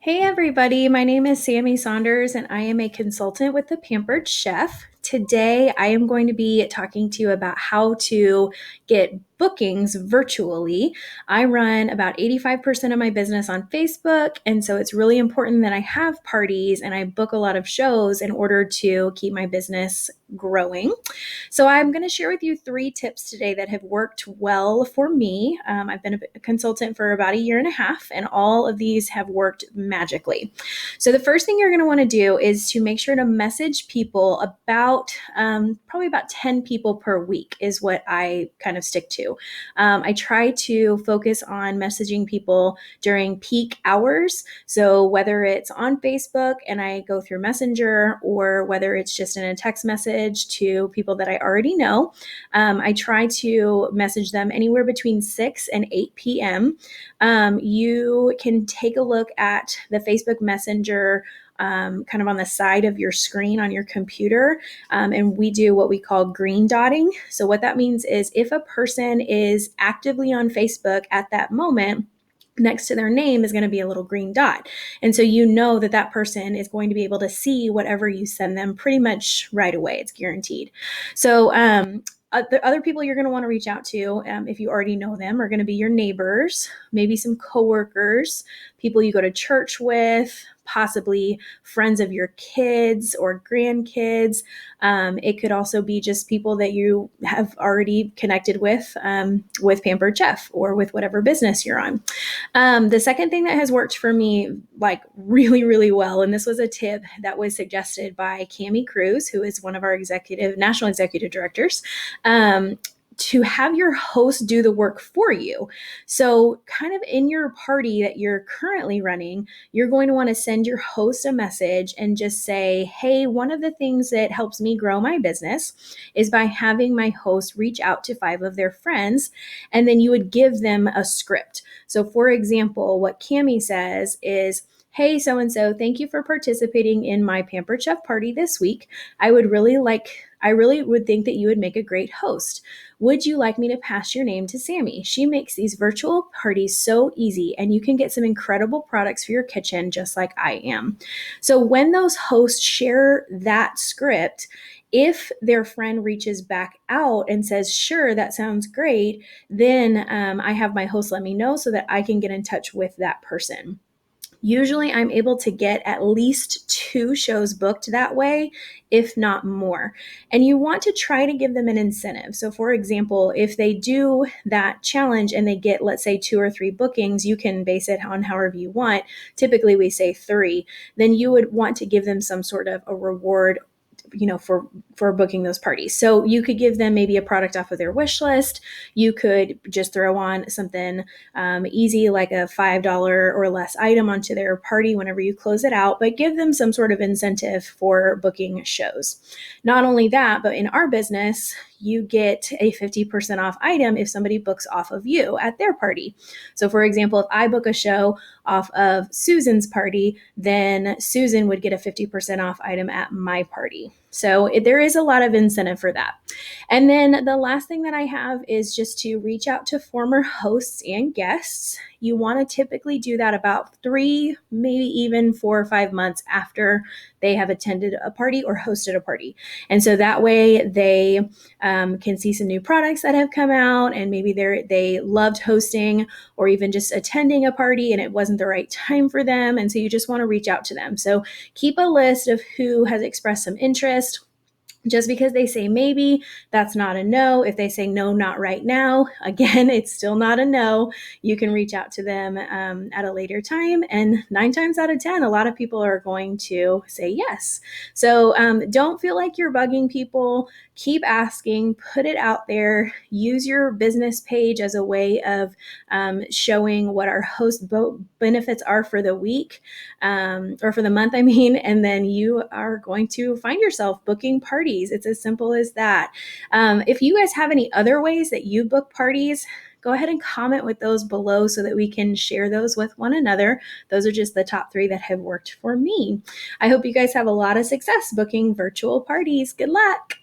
Hey everybody, my name is Sammi Saunders and I am a consultant with the Pampered Chef. Today I am going to be talking to you about how to get bookings virtually. I run about 85% of my business on Facebook, and so it's really important that I have parties and I book a lot of shows in order to keep my business growing. So I'm going to share with you 3 tips today that have worked well for me. I've been a consultant for about a year and a half, and all of these have worked magically. So the first thing you're going to want to do is to make sure to message people about probably about 10 people per week is what I kind of stick to. I try to focus on messaging people during peak hours. So whether it's on Facebook and I go through Messenger, or whether it's just in a text message to people that I already know, I try to message them anywhere between 6 and 8 p.m. You can take a look at the Facebook Messenger kind of on the side of your screen on your computer. And we do what we call green dotting. So, what that means is if a person is actively on Facebook at that moment, next to their name is going to be a little green dot. And so you know that that person is going to be able to see whatever you send them pretty much right away. It's guaranteed. So, the other people you're going to want to reach out to, if you already know them, are going to be your neighbors, maybe some coworkers, people you go to church with, possibly friends of your kids or grandkids. It could also be just people that you have already connected with Pampered Chef or with whatever business you're on. The second thing that has worked for me like really, really well, and this was a tip that was suggested by Cami Cruz, who is one of our national executive directors, to have your host do the work for you. So, kind of in your party that you're currently running, you're going to want to send your host a message and just say, hey, one of the things that helps me grow my business is by having my host reach out to 5 of their friends, and then you would give them a script. So, for example, what Cami says is, hey, so and so, thank you for participating in my Pampered Chef party this week. I really would think that you would make a great host. Would you like me to pass your name to Sammi? She makes these virtual parties so easy, and you can get some incredible products for your kitchen just like I am. So when those hosts share that script, if their friend reaches back out and says, sure, that sounds great, then I have my host let me know so that I can get in touch with that person. Usually I'm able to get at least 2 shows booked that way, if not more. And you want to try to give them an incentive. So for example, if they do that challenge and they get, let's say, 2 or 3 bookings, you can base it on however you want. Typically we say 3. Then you would want to give them some sort of a reward, for booking those parties. So you could give them maybe a product off of their wish list. You could just throw on something easy like a $5 or less item onto their party whenever you close it out, but give them some sort of incentive for booking shows. Not only that, but in our business, you get a 50% off item if somebody books off of you at their party. So for example, if I book a show off of Susan's party, then Susan would get a 50% off item at my party. So there is a lot of incentive for that. And then the last thing that I have is just to reach out to former hosts and guests. You want to typically do that about 3, maybe even 4 or 5 months after they have attended a party or hosted a party. And so that way they can see some new products that have come out, and maybe they loved hosting or even just attending a party and it wasn't the right time for them. And so you just want to reach out to them. So keep a list of who has expressed some interest. Just because they say maybe, that's not a no. If they say no, not right now, again, it's still not a no. You can reach out to them at a later time. And 9 times out of 10, a lot of people are going to say yes. So don't feel like you're bugging people. Keep asking, put it out there. Use your business page as a way of showing what our host benefits are for the week or for the month, and then you are going to find yourself booking parties. It's as simple as that. If you guys have any other ways that you book parties, go ahead and comment with those below so that we can share those with one another. Those are just the top 3 that have worked for me. I hope you guys have a lot of success booking virtual parties. Good luck.